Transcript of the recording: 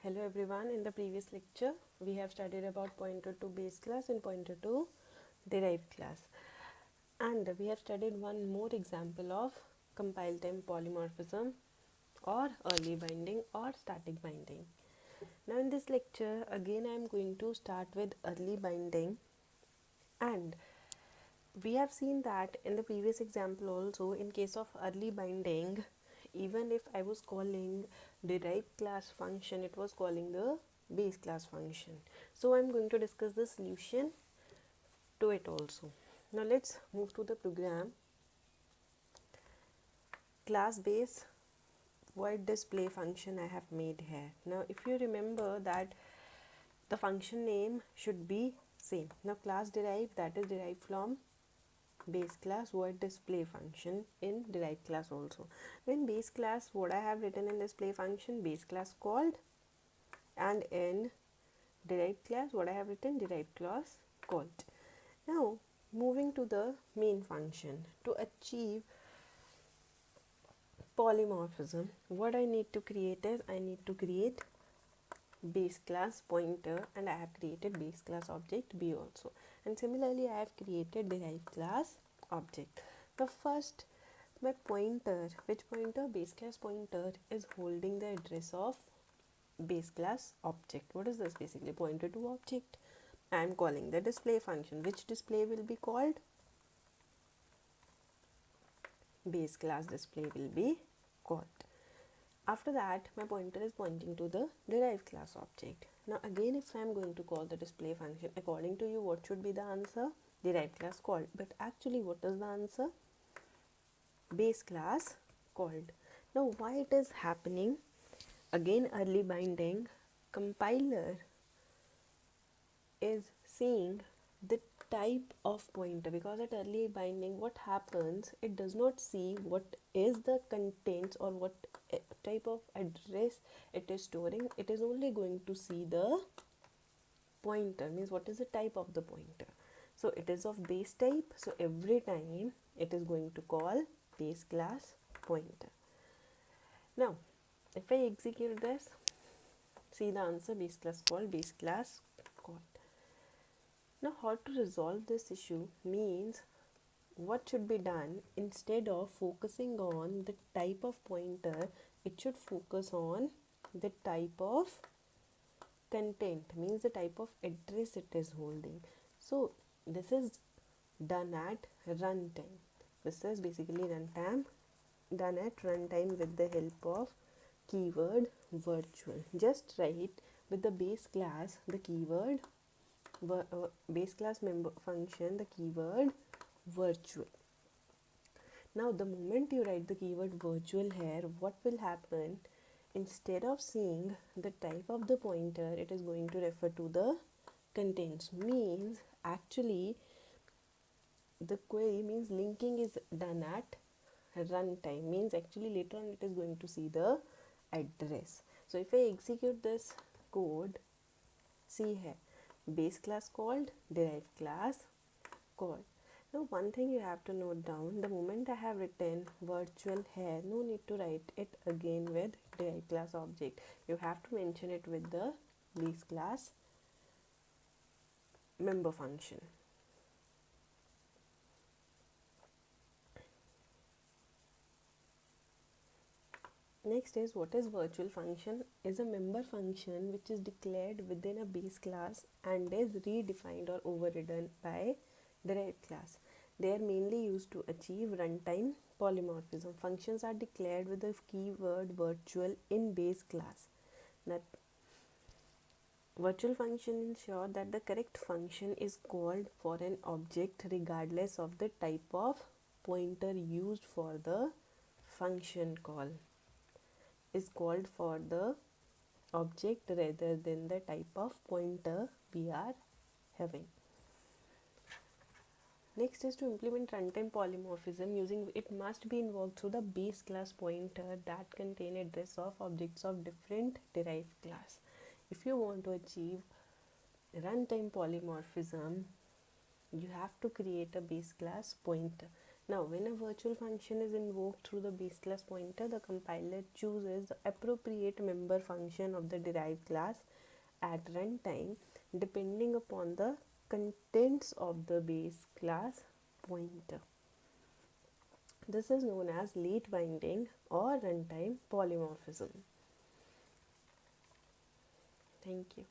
Hello everyone, in the previous lecture we have studied about pointer to base class and pointer to derived class, and we have studied one more example of compile time polymorphism or early binding or static binding. Now in this lecture again I am going to start with early binding, and we have seen that in the previous example also, in case of early binding, even if I was calling derived class function, it was calling the base class function. So I'm going to discuss the solution to it also. Now let's move to the program. Class base void display function I have made here. Now if you remember that the function name should be same. Now class derived, that is derived from base class void display function in derived class also. In base class, what I have written in display function, base class called, and in derived class, what I have written, derived class called. Now moving to the main function, to achieve polymorphism, what I need to create is, I need to create base class pointer, and I have created base class object b also, and similarly I have created derived class object. The first, my pointer, which pointer, base class pointer, is holding the address of base class object. What is this? Basically pointer to object. I am calling the display function. Which display will be called? Base class display will be called. After that, my pointer is pointing to the derived class object. Now again, if I am going to call the display function, according to you, what should be the answer? Derived class called. But actually, what is the answer? Base class called. Now why it is happening? Again, early binding, compiler is seeing the type of pointer, because at early binding what happens, it does not see what is the contents or what type of address it is storing. It is only going to see the pointer, means what is the type of the pointer. So it is of base type, so every time it is going to call base class pointer. Now if I execute this, see the answer, base class called, base class called. Now how to resolve this issue means, what should be done, instead of focusing on the type of pointer, it should focus on the type of content, means the type of address it is holding. So this is done at runtime. This is basically runtime, done at runtime with the help of keyword virtual. Just write with the base class the keyword base class member function, the keyword virtual. Now the moment you write the keyword virtual here, what will happen? Instead of seeing the type of the pointer, it is going to refer to the contents. Means actually the query, means linking is done at runtime, means actually later on it is going to see the address. So if I execute this code, see here, base class called, derived class called. Now one thing you have to note down, the moment I have written virtual here, no need to write it again with derived class object. You have to mention it with the base class member function. Next is, what is virtual function? Is a member function which is declared within a base class and is redefined or overridden by derived class. They are mainly used to achieve runtime polymorphism. Functions are declared with the keyword virtual in base class. Now, virtual function ensure that the correct function is called for an object regardless of the type of pointer used for the function call. Is called for the object rather than the type of pointer we are having. Next is, to implement runtime polymorphism using it must be invoked through the base class pointer that contain address of objects of different derived class. If you want to achieve runtime polymorphism, you have to create a base class pointer. Now, when a virtual function is invoked through the base class pointer, the compiler chooses the appropriate member function of the derived class at runtime depending upon the contents of the base class pointer. This is known as late binding or runtime polymorphism. Thank you.